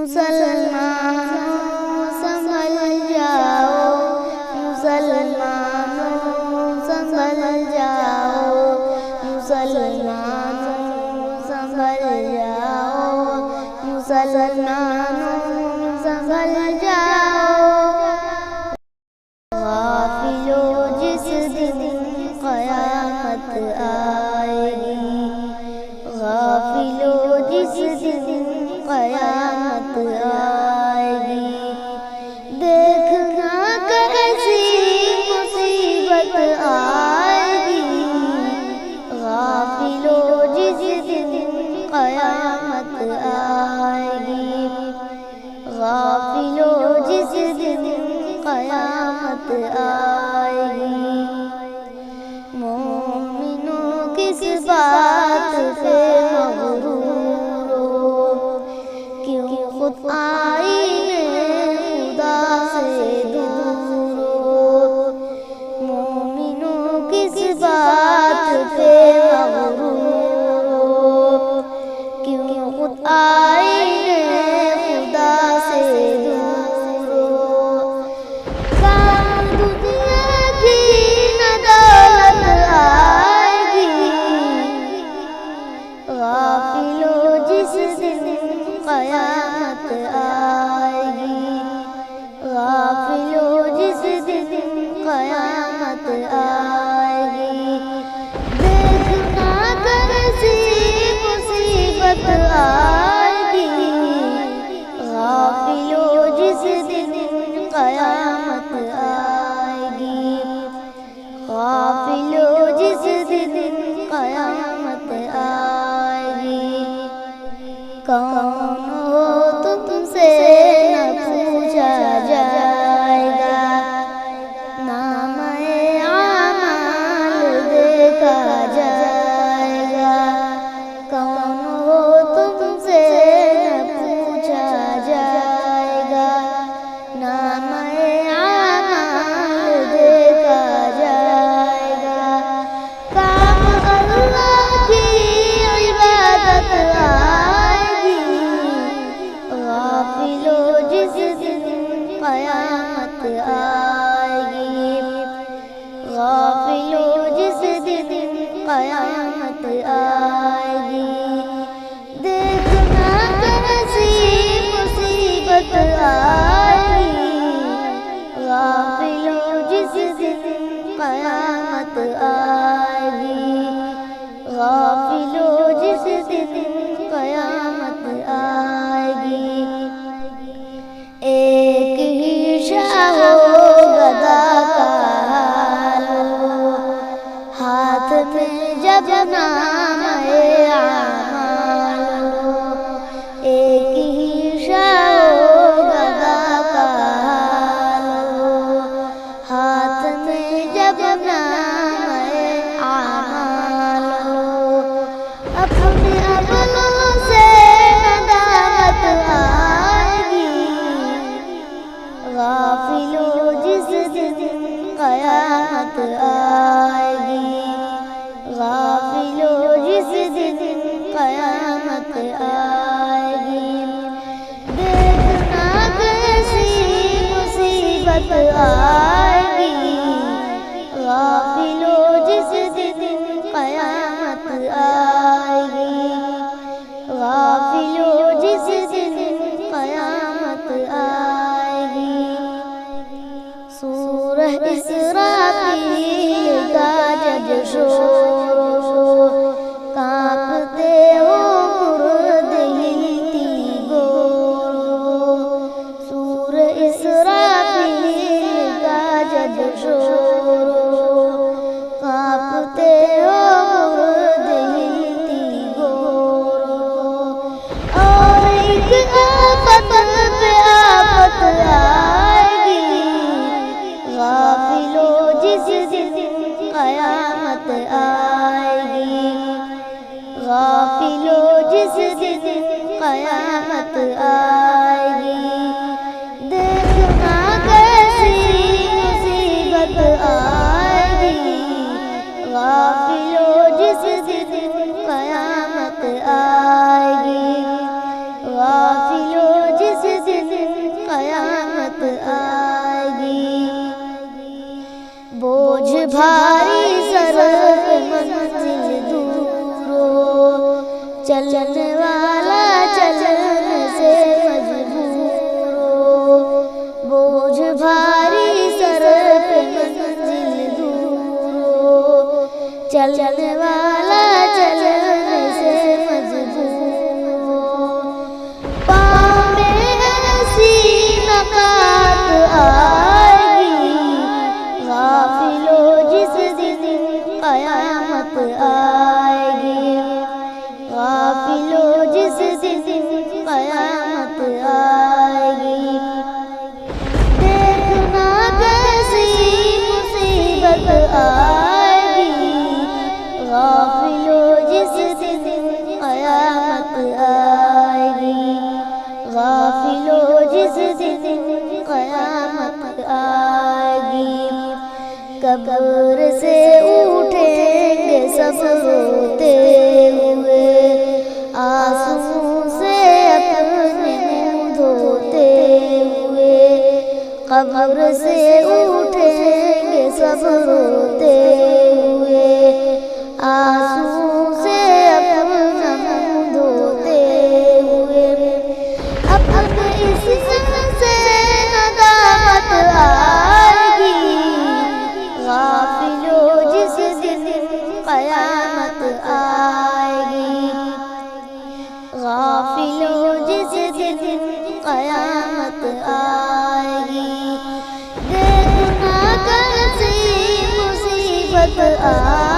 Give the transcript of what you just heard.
مسلمانوں سنبھل جاؤ، مسلمانوں سنبھل جاؤ، مسلمانوں سنبھل جاؤ، مسلمانوں سنبھل جاؤ۔ غافلوں جس دن قیامت آئے گی، غافلوں جس دن قیامت آئے گی، دیکھنا کیسی مصیبت آئے گی، غافلوں جس دن قیامت آئے گی، غافلوں جس دن قیامت آئے گی۔ مومنوں کس بات پہ مغرور ہو، کیوں خود آئینے خدا سے دور ہو، مومنوں کس بات پہ مغرور ہو، کیوں خود آئینے خدا سے دور ہو۔ کام دنیا کی نہ دولت آئے گی، غافلوں جس دن قیامت آئے گی، غافلوں جس دن قیامت آئے گی، دیکھنا کیسی مصیبت آئے گی، غافلوں جس دن قیامت آئے گی، غافلوں جس دن قیامت آئے گی۔ کون ہو تم سے نہ پوچھا جائے گا، نامۂ اعمال دیکھا جائے گا، کون ہو تم سے نہ پوچھا جائے گا، نامۂ اعمال دیکھا جائے گا۔ کام اللہ کی عبادت آئے گی، غافلوں جس دن قیامت آئے گی، غافلوں جس دن قیامت آئے گی، دیکھنا کیسی مصیبت آئے گی، غافلوں جس دن قیامت آئے گی، غافلوں جس دن قیامت آئے گی۔ ایک ہی شاہ و گدا کا حال ہو، ہاتھ میں جب نامۂ اعمال ہو، ایک ہی شاہ و گدا کا حال ہو، ہاتھ میں جب نامۂ اعمال ہو، اپنے عملوں سے ندامت آئے گی، غافلوں جس دن قیامت آئے گی، غافلوں جس دن قیامت آئے گی، دیکھنا کیسی مصیبت آئے گی، غافلوں جس دن قیامت آئے گی، غافلوں جس دن قیامت آئے گی۔ سورہ اسرافیل کا جب شور ہو، کانپتے ہو مردے تیگور ہو، سورہ اسرافیل کا جب شور ہو، کانپتے ہو مردے تیگور ہو، اور ایک آفت پہ آفت آئے گی، غافلوں جس دن قیامت آئے گی، غافلوں جس دن قیامت آئے گی، دیکھنا کیسی مصیبت آئے گی، غافلوں جس دن قیامت آئے گی، غافلوں جس بھاری سر پہ منزل دور ہو، چلنے والا چلنے سے مجبور ہو، بوجھ بھاری سر پہ منزل دور ہو، چلنے والا چلنے سے مجبور ہو، پاؤں میں ایسی نقات آئے گی، غافلو جس دن قیامت آئے گی، غافلو جس دن قیامت آئے گی، دیکھنا کیسی مصیبت آئے گی، غافلو جس دن قیامت آئے گی، غافلو جس دن قیامت آئے گی، قبر سے اٹھیں گے سب روتے ہوئے، آنسوں سے اپنے منہ دھوتے ہوئے، قبر سے اٹھیں گے سب روتے ہوئے، آنسوں سے اپنا منہ دھوتے ہوئے، اپنے اس سے ندامت آئے گی، غافلو جس دن قیامت آئے گی، غافلو جس دن قیامت آئے گی، دیکھنا کیسی مصیبت آئے گی۔